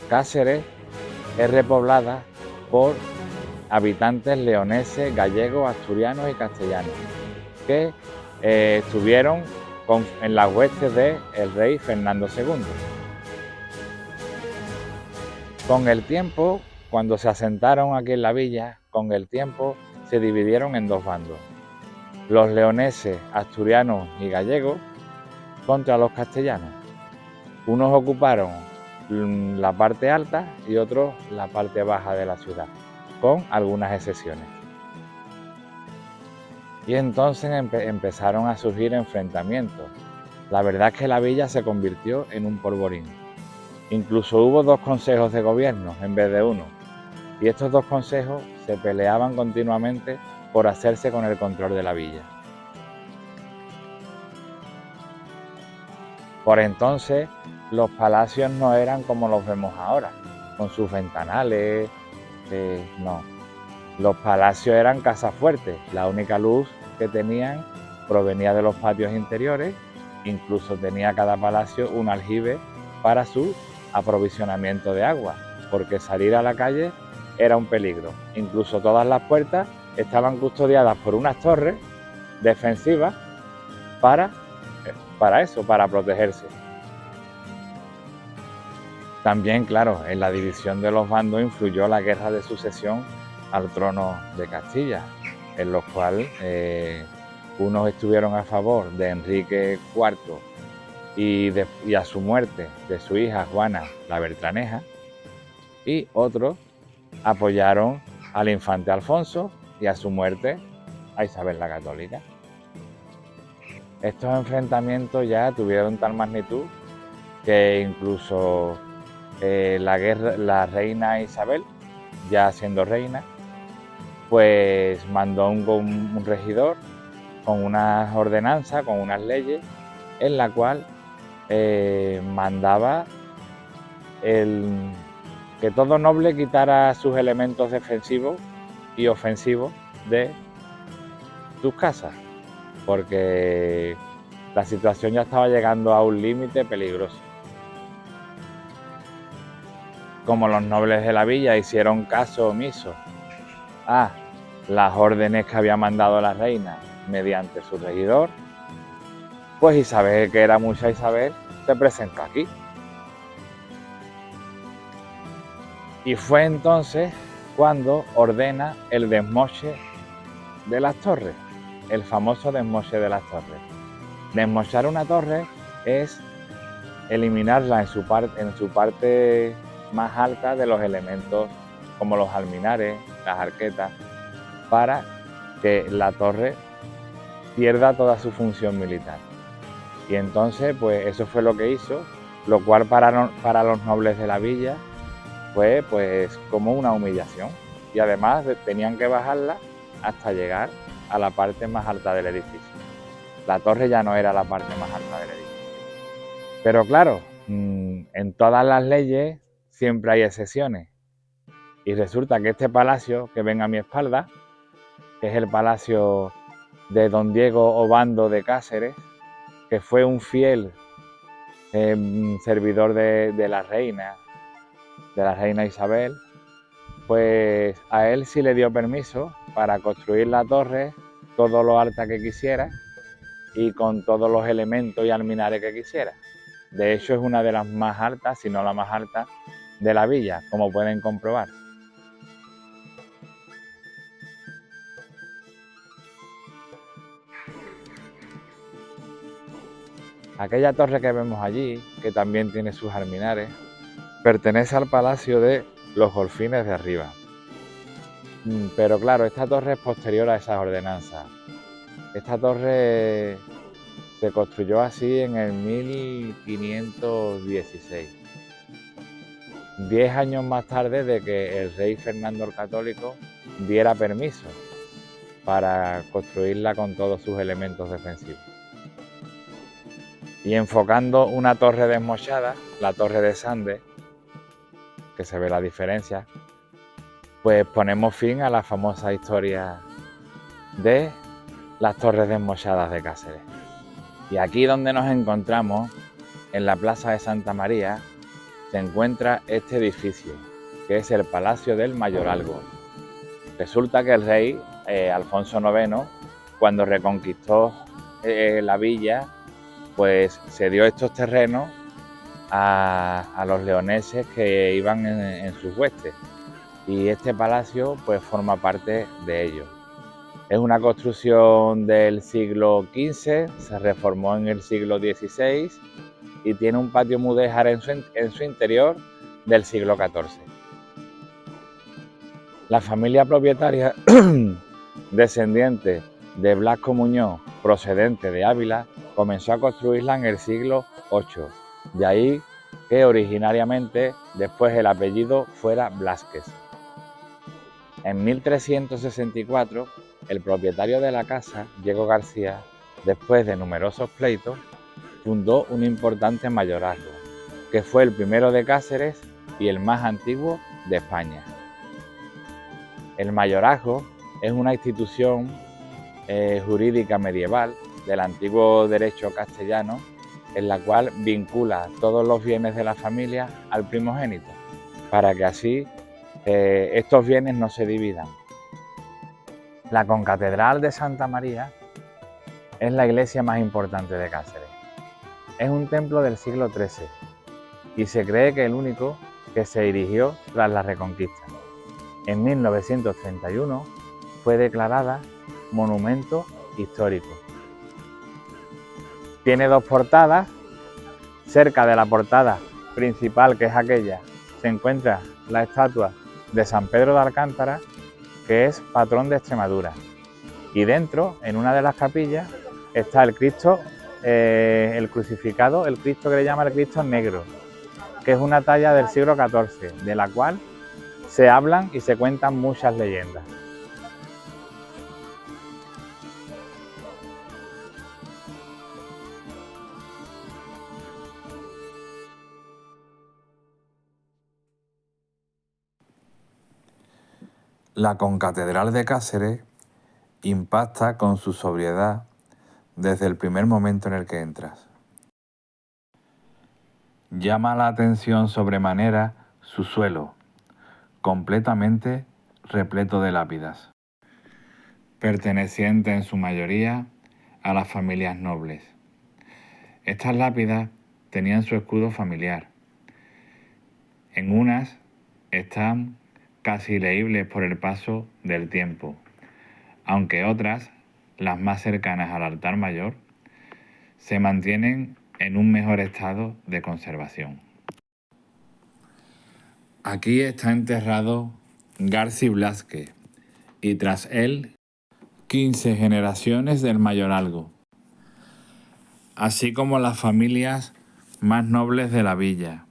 Cáceres es repoblada por habitantes leoneses, gallegos, asturianos y castellanos, que estuvieron en las huestes del rey Fernando II. Con el tiempo, cuando se asentaron aquí en la villa, con el tiempo se dividieron en dos bandos: los leoneses, asturianos y gallegos contra los castellanos. Unos ocuparon la parte alta y otros la parte baja de la ciudad, con algunas excepciones. Y entonces empezaron a surgir enfrentamientos. La verdad es que la villa se convirtió en un polvorín. Incluso hubo dos consejos de gobierno en vez de uno, y estos dos consejos se peleaban continuamente por hacerse con el control de la villa. Por entonces, los palacios no eran como los vemos ahora, con sus ventanales, no. Los palacios eran casas fuertes, la única luz que tenían provenía de los patios interiores, incluso tenía cada palacio un aljibe para su aprovisionamiento de agua, porque salir a la calle era un peligro. Incluso todas las puertas estaban custodiadas por unas torres defensivas para protegerse. También, claro, en la división de los bandos influyó la guerra de sucesión al trono de Castilla, en los cuales unos estuvieron a favor de Enrique IV y a su muerte de su hija Juana la Bertraneja, y otros apoyaron al infante Alfonso y a su muerte a Isabel la Católica. Estos enfrentamientos ya tuvieron tal magnitud que incluso la reina Isabel, ya siendo reina, pues mandó un regidor con unas ordenanzas, con unas leyes, en la cual mandaba que todo noble quitara sus elementos defensivos y ofensivos de sus casas, porque la situación ya estaba llegando a un límite peligroso. Como los nobles de la villa hicieron caso omiso a las órdenes que había mandado la reina mediante su regidor, pues Isabel, que era mucha Isabel, se presentó aquí. Y fue entonces cuando ordena el desmoche de las torres, el famoso desmoche de las torres. Desmochar una torre es eliminarla en su parte más alta de los elementos como los alminares, las arquetas, para que la torre pierda toda su función militar. Y entonces, pues eso fue lo que hizo, lo cual para los nobles de la villa fue pues como una humillación. Y además tenían que bajarla hasta llegar a la parte más alta del edificio. La torre ya no era la parte más alta del edificio. Pero claro, en todas las leyes siempre hay excepciones. Y resulta que este palacio que ven a mi espalda, que es el palacio de don Diego Obando de Cáceres, que fue un fiel servidor de la reina Isabel, pues a él sí le dio permiso para construir la torre todo lo alta que quisiera y con todos los elementos y alminares que quisiera. De hecho, es una de las más altas, si no la más alta, de la villa, como pueden comprobar. Aquella torre que vemos allí, que también tiene sus alminares, pertenece al palacio de los Golfines de Arriba. Pero claro, esta torre es posterior a esas ordenanzas. Esta torre se construyó así en el 1516, 10 años más tarde de que el rey Fernando el Católico diera permiso para construirla con todos sus elementos defensivos. Y enfocando una torre desmochada, la torre de Sande, que se ve la diferencia, pues ponemos fin a la famosa historia de las torres desmochadas de Cáceres. Y aquí donde nos encontramos, en la plaza de Santa María, se encuentra este edificio, que es el Palacio del Mayorazgo. Resulta que el rey Alfonso IX, cuando reconquistó la villa, pues cedió estos terrenos a los leoneses que iban en sus huestes, y este palacio pues forma parte de ello. Es una construcción del siglo XV, se reformó en el siglo XVI y tiene un patio mudéjar en su interior del siglo XIV. La familia propietaria, descendiente de Blasco Muñoz, procedente de Ávila, comenzó a construirla en el siglo VIII. De ahí que originariamente después el apellido fuera Blázquez. En 1364, el propietario de la casa, Diego García, después de numerosos pleitos, fundó un importante mayorazgo, que fue el primero de Cáceres y el más antiguo de España. El mayorazgo es una institución jurídica medieval del antiguo derecho castellano, en la cual vincula todos los bienes de la familia al primogénito, para que así estos bienes no se dividan. La concatedral de Santa María es la iglesia más importante de Cáceres. Es un templo del siglo XIII y se cree que el único que se erigió tras la Reconquista. En 1931 fue declarada monumento histórico. Tiene dos portadas. Cerca de la portada principal, que es aquella, se encuentra la estatua de San Pedro de Alcántara, que es patrón de Extremadura. Y dentro, en una de las capillas, está el Cristo, el crucificado, el Cristo que le llama el Cristo negro, que es una talla del siglo XIV, de la cual se hablan y se cuentan muchas leyendas. La concatedral de Cáceres impacta con su sobriedad desde el primer momento en el que entras. Llama la atención sobremanera su suelo, completamente repleto de lápidas, pertenecientes en su mayoría a las familias nobles. Estas lápidas tenían su escudo familiar. En unas están casi leíbles por el paso del tiempo, aunque otras, las más cercanas al altar mayor, se mantienen en un mejor estado de conservación. Aquí está enterrado Garci Blázquez y tras él 15 generaciones del mayorazgo, así como las familias más nobles de la villa,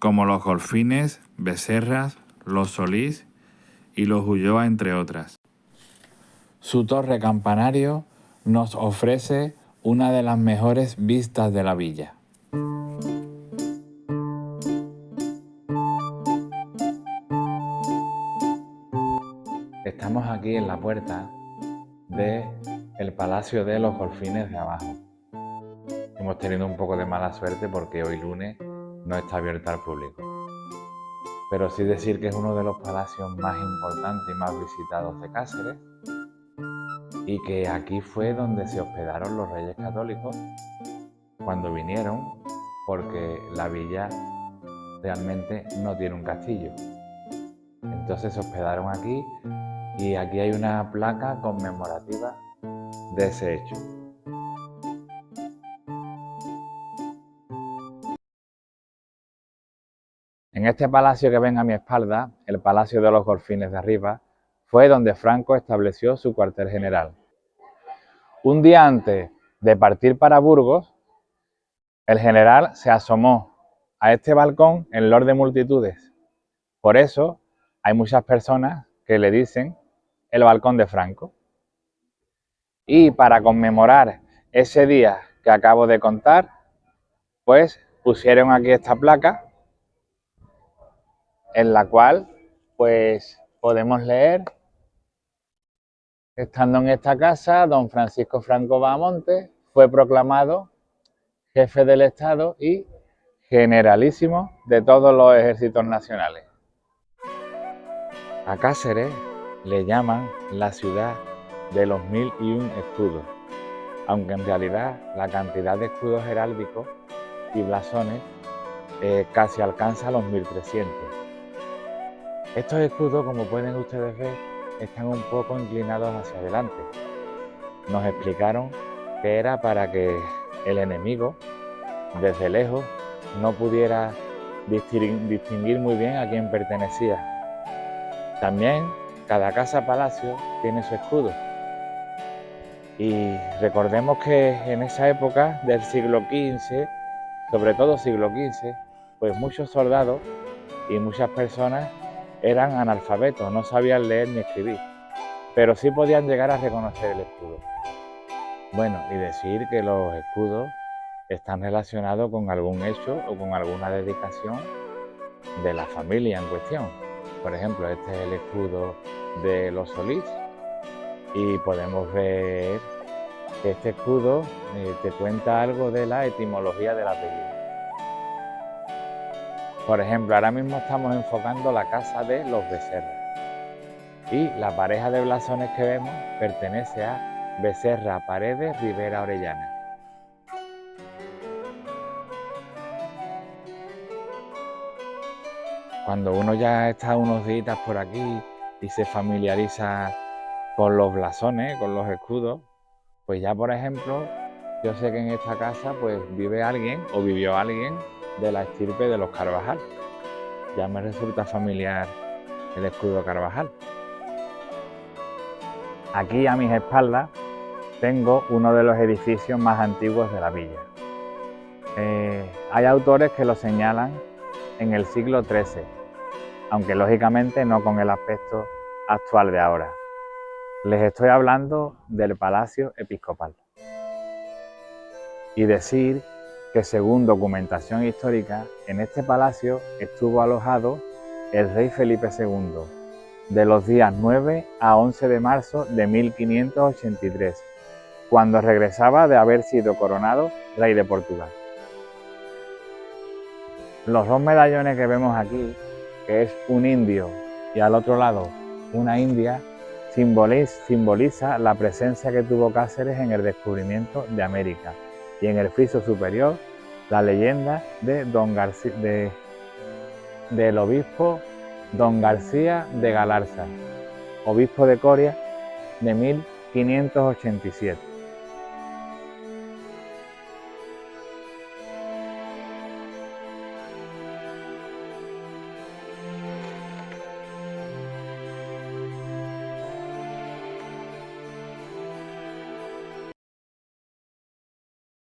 como los Golfines, Becerras, los Solís y los Ulloa, entre otras. Su torre campanario nos ofrece una de las mejores vistas de la villa. Estamos aquí en la puerta del Palacio de los Golfines de abajo. Hemos tenido un poco de mala suerte porque hoy lunes no está abierta al público. Pero sí decir que es uno de los palacios más importantes y más visitados de Cáceres, y que aquí fue donde se hospedaron los Reyes Católicos cuando vinieron, porque la villa realmente no tiene un castillo. Entonces se hospedaron aquí y aquí hay una placa conmemorativa de ese hecho. En este palacio que ven a mi espalda, el Palacio de los Golfines de Arriba, fue donde Franco estableció su cuartel general. Un día antes de partir para Burgos, el general se asomó a este balcón en Lord de Multitudes. Por eso hay muchas personas que le dicen el balcón de Franco. Y para conmemorar ese día que acabo de contar, pues pusieron aquí esta placa en la cual pues podemos leer: estando en esta casa, don Francisco Franco Bahamontes fue proclamado jefe del Estado y generalísimo de todos los ejércitos nacionales. A Cáceres le llaman la ciudad de los 1001 escudos, aunque en realidad la cantidad de escudos heráldicos y blasones casi alcanza los 1300. Estos escudos, como pueden ustedes ver, están un poco inclinados hacia adelante. Nos explicaron que era para que el enemigo, desde lejos, no pudiera distinguir muy bien a quién pertenecía. También cada casa-palacio tiene su escudo. Y recordemos que en esa época del siglo XV, sobre todo siglo XV, pues muchos soldados y muchas personas eran analfabetos, no sabían leer ni escribir, pero sí podían llegar a reconocer el escudo. Bueno, y decir que los escudos están relacionados con algún hecho o con alguna dedicación de la familia en cuestión. Por ejemplo, este es el escudo de los Solís y podemos ver que este escudo te cuenta algo de la etimología del apellido. Por ejemplo, ahora mismo estamos enfocando la casa de los Becerra y la pareja de blasones que vemos pertenece a Becerra Paredes Rivera Orellana. Cuando uno ya está unos días por aquí y se familiariza con los blasones, con los escudos, pues ya por ejemplo, yo sé que en esta casa pues vive alguien o vivió alguien de la estirpe de los Carvajal. Ya me resulta familiar el escudo Carvajal. Aquí a mis espaldas tengo uno de los edificios más antiguos de la villa. Hay autores que lo señalan en el siglo XIII, aunque lógicamente no con el aspecto actual de ahora. Les estoy hablando del Palacio Episcopal. Y decir que según documentación histórica, en este palacio estuvo alojado el rey Felipe II, de los días 9 a 11 de marzo de 1583, cuando regresaba de haber sido coronado rey de Portugal. Los dos medallones que vemos aquí, que es un indio y al otro lado una india, simboliza la presencia que tuvo Cáceres en el descubrimiento de América, y en el friso superior la leyenda de del obispo Don García de Galarza, obispo de Coria de 1587.